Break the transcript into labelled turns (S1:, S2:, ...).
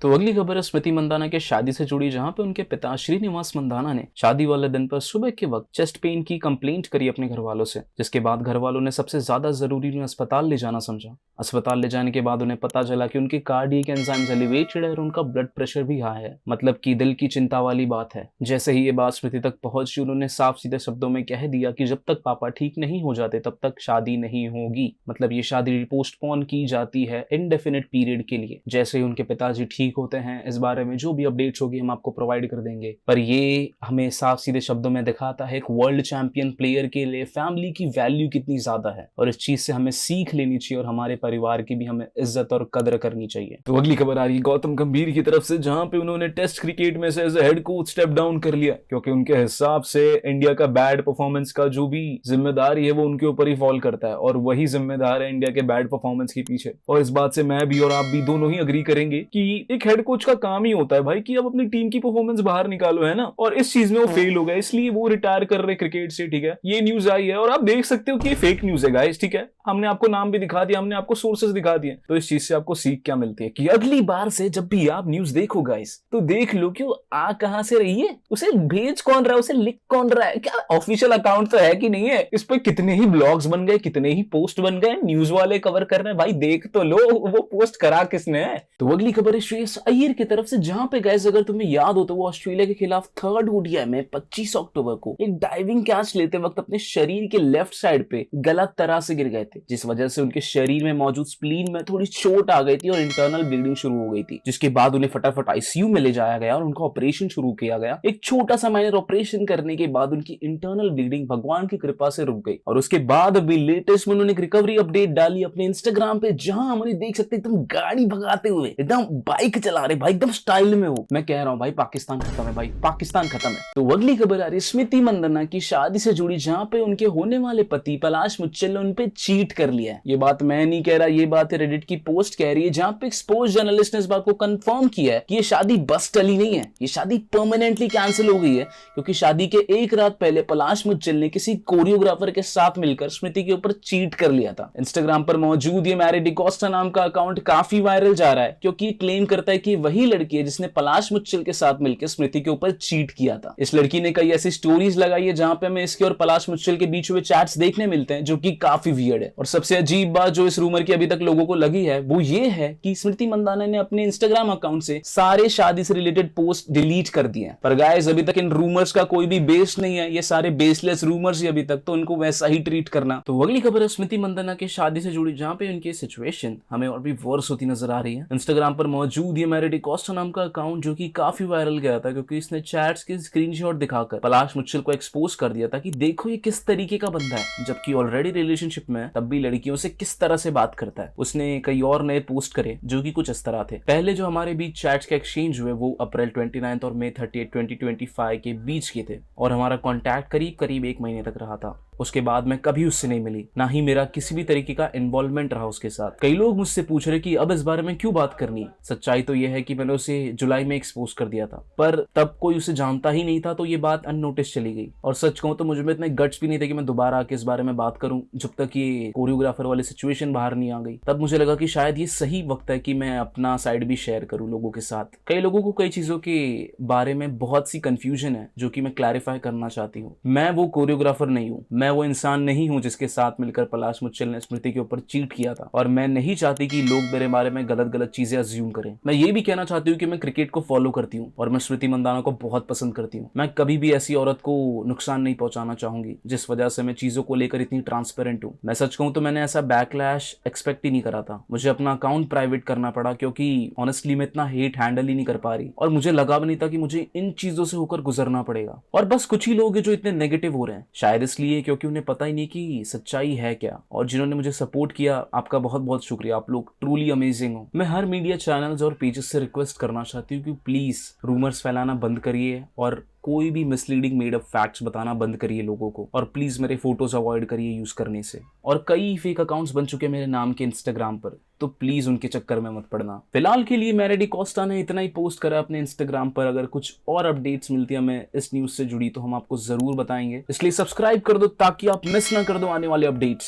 S1: तो अगली खबर है स्मृति मंदाना के शादी से जुड़ी, जहां पे उनके पिता श्रीनिवास मंदाना ने शादी वाले दिन पर सुबह के वक्त चेस्ट पेन की कंप्लेंट करी अपने घर वालों से, जिसके बाद घर वालों ने सबसे ज्यादा जरूरी उन्हें अस्पताल ले जाना समझा। अस्पताल ले जाने के बाद उन्हें पता चला कि उनके कार्डियक एंजाइम्स एलिवेटेड है और उनका ब्लड प्रेशर भी हाई है, मतलब कि दिल की चिंता वाली बात है। जैसे ही ये बात स्मृति तक पहुंची, उन्होंने साफ सीधे शब्दों में कह दिया कि जब तक पापा ठीक नहीं हो जाते तब तक शादी नहीं होगी, मतलब ये शादी पोस्टपोन की जाती है इंडेफिनिट पीरियड के लिए। जैसे ही उनके पिताजी ठीक होते हैं, इस बारे में जो भी अपडेट्स होगी हम आपको प्रोवाइड कर देंगे। पर ये हमें साफ सीधे शब्दों में दिखाता है एक वर्ल्ड चैंपियन प्लेयर के लिए फैमिली की वैल्यू कितनी ज्यादा है, और इस चीज से हमें सीख लेनी चाहिए और हमारे परिवार की भी हमें इज्जत और कदर करनी चाहिए। तो अगली खबर आ रही है गौतम गंभीर की तरफ से, जहां पे उन्होंने टेस्ट क्रिकेट में से as head coach step down कर लिया, क्योंकि उनके हिसाब से इंडिया का बैड परफॉर्मेंस का जो भी जिम्मेदारी है वो उनके ऊपर ही फॉल करता है, और वही जिम्मेदार है इंडिया के बैड परफॉर्मेंस के पीछे। और इस बात से मैं भी और आप भी दोनों ही अग्री करेंगे कि एक हेड कोच का काम ही होता है भाई कि अब अपनी टीम की परफॉर्मेंस बाहर निकालो, है ना। और इस चीज में वो फेल हो गए, इसलिए वो रिटायर कर रहे क्रिकेट से, ठीक है। ये न्यूज आई है और आप देख सकते हो कि ये फेक न्यूज है गाइस, ठीक है। हमने आपको नाम भी दिखा दिया, हमने आपको सोर्सेज दिखा दिए। तो इस चीज से आपको सीख क्या मिलती है कि अगली बार से जब भी आप न्यूज देखो गाइस, तो देख लो कि वो आ कहां से रही है, उसे भेज कौन रहा है, उसे लिख कौन रहा है, क्या ऑफिशियल अकाउंट तो है कि नहीं है। इस पर कितने ही ब्लॉग्स बन गए, कितने ही पोस्ट बन गए, न्यूज वाले कवर कर रहे हैं, भाई देख तो लो वो पोस्ट करा किसने है। तो अगली खबर है श्रेयस अय्यर की तरफ से, जहां पे गाइस अगर तुम्हें याद हो तो वो ऑस्ट्रेलिया के खिलाफ थर्ड ओडीआई में 25 अक्टूबर को एक डाइविंग कैच लेते वक्त अपने शरीर के लेफ्ट साइड पे गलत तरह से गिर गए थे, जिस वजह से उनके शरीर में मौजूद स्प्लीन में थोड़ी चोट आ गई थी और इंटरनल ब्लीडिंग शुरू हो गई थी, जिसके बाद उन्हें फटाफट आईसीयू में ले जाया गया और उनका ऑपरेशन शुरू किया गया। एक छोटा सा माइनर ऑपरेशन करने के बाद उनकी इंटरनल ब्लीडिंग भगवान की कृपा से रुक गई, और उसके बाद अभी लेटेस्ट में उन्होंने एक रिकवरी अपडेट डाली अपने इंस्टाग्राम पे, जहां हम उन्हें देख सकते एकदम गाड़ी भगाते हुए, एकदम बाइक चला रहे भाई, एकदम स्टाइल में हो। मैं कह रहा हूं भाई पाकिस्तान खत्म है, भाई पाकिस्तान खत्म है। तो अगली खबर आ रही है स्मृति मंदाना की शादी से जुड़ी, जहां पे उनके होने वाले पति पलाश मुच्छल ने उन पे चीट कर लिया है। ये बात मैं नहीं कह रहा, ये बात रेडिट की पोस्ट कह रही है, जहां पे एक्सपोज जर्नलिस्ट ने इस बात को कंफर्म किया है कि ये शादी बस टली नहीं है, ये शादी परमानेंटली कैंसिल हो गई है, क्योंकि शादी के एक रात पहले पलाश मुच्छल ने किसी कोरियोग्राफर के साथ मिलकर स्मृति के ऊपर चीट कर लिया था। इंस्टाग्राम पर मौजूद ये मैरी डिकोस्टा नाम का अकाउंट काफी वायरल जा रहा है, क्योंकि क्लेम करता है कि वही लड़की है जिसने पलाश मुच्छल के साथ मिलकर स्मृति के ऊपर चीट किया था। इस लड़की ने कई ऐसी स्टोरीज लगाई है जहां पे हमें इसके और पलाश मुच्छल के बीच हुए चैट्स देखने मिलते हैं, जो कि काफी वियर्ड है। और सबसे अजीब बात जो इस रूमर की अभी तक लोगों को लगी है वो ये है कि स्मृति मंदाना ने अपने इंस्टाग्राम अकाउंट से सारे शादी से रिलेटेड पोस्ट डिलीट कर दिए हैं। पर गाइस अभी तक इन रूमर्स का कोई भी बेस नहीं है, ये सारे बेसलेस रूमर्स ही अभी तक, तो उनको वैसा ही ट्रीट करना। तो अगली खबर है स्मृति मंदाना के शादी से जुड़ी, जहां पे उनकी सिचुएशन हमें और भी वर्स होती नजर आ रही है। इंस्टाग्राम पर मौजूद ये मैरी डिकोस्टा नाम का अकाउंट, जो कि काफी वायरल गया था, क्योंकि इसने चैट्स के स्क्रीनशॉट दिखाकर पलाश मुच्छल को एक्सपोज कर दिया था कि देखो ये किस तरीके का बंदा है, जबकि ऑलरेडी रिलेशनशिप में तब भी लड़कियों से किस तरह से बात करता है। उसने कई और नए पोस्ट करे जो कि कुछ इस तरह थे। पहले जो हमारे बीच चैट्स के एक्सचेंज हुए वो अप्रैल 29 और मई 30, 2025 के बीच के थे, और हमारा कॉन्टैक्ट करीब करीब 1 महीने तक रहा था। उसके बाद मैं कभी उससे नहीं मिली, ना ही मेरा किसी भी तरीके का इन्वॉल्वमेंट रहा उसके साथ। कई लोग मुझसे पूछ रहे कि अब इस बारे में क्यों बात करनी है। सच्चाई तो यह है कि मैंने उसे जुलाई में एक्सपोज कर दिया था, पर तब कोई उसे जानता ही नहीं था, तो ये बात अननोटिस चली गई। और सच कहूं तो मुझे में इतने गट्स भी नहीं थे कि मैं दोबारा आके इस बारे में बात करूं, जब तक ये कोरियोग्राफर वाली सिचुएशन बाहर नहीं आ गई। तब मुझे लगा कि शायद ये सही वक्त है कि मैं अपना साइड भी शेयर करूं लोगों के साथ। कई लोगों को कई चीजों के बारे में बहुत सी कंफ्यूजन है, जो कि मैं क्लैरिफाई करना चाहती हूँ। मैं वो कोरियोग्राफर नहीं हूँ, मैं वो इंसान नहीं हूं जिसके साथ मिलकर पलाश मुच्छल ने स्मृति के ऊपर चीट किया था, और मैं नहीं चाहती कि लोग मेरे बारे में गलत गलत चीजें अज्यूम करें। मैं ये भी कहना चाहती हूँ कि मैं क्रिकेट को फॉलो करती हूँ और मैं स्मृति मंदाना को बहुत पसंद करती हूँ। मैं कभी भी ऐसी औरत को नुकसान नहीं पहुंचाना चाहूंगी, जिस वजह से मैं चीजों को लेकर इतनी ट्रांसपेरेंट हूँ। मैं सच कहूं तो मैंने ऐसा बैकलैश एक्सपेक्ट ही नहीं करा था। मुझे अपना अकाउंट प्राइवेट करना पड़ा, क्योंकि ऑनेस्टली मैं इतना हेट हैंडल ही नहीं कर पा रही, और मुझे लगा भी नहीं था कि मुझे इन चीजों से होकर गुजरना पड़ेगा। और बस कुछ ही लोग हैं जो इतने नेगेटिव हो रहे हैं, शायद इसलिए क्योंकि उन्हें पता ही नहीं कि सच्चाई है क्या। और जिन्होंने मुझे सपोर्ट किया, आपका बहुत बहुत शुक्रिया, आप लोग ट्रूली अमेजिंग हो। मैं हर मीडिया चैनल्स और पेजेस से रिक्वेस्ट करना चाहती हूँ कि प्लीज रूमर्स फैलाना बंद करिए, और कोई भी मिसलीडिंग मेड अप फैक्ट्स बताना बंद करिए लोगों को, और प्लीज मेरे फोटोज अवॉइड करिए यूज करने से। और कई फेक अकाउंट्स बन चुके हैं मेरे नाम के इंस्टाग्राम पर, तो प्लीज उनके चक्कर में मत पड़ना। फिलहाल के लिए मैरी डिकोस्टा ने इतना ही पोस्ट करा अपने इंस्टाग्राम पर। अगर कुछ और अपडेट्स मिलती है हमें इस न्यूज से जुड़ी तो हम आपको जरूर बताएंगे, इसलिए सब्सक्राइब कर दो ताकि आप मिस ना कर दो आने वाले अपडेट्स।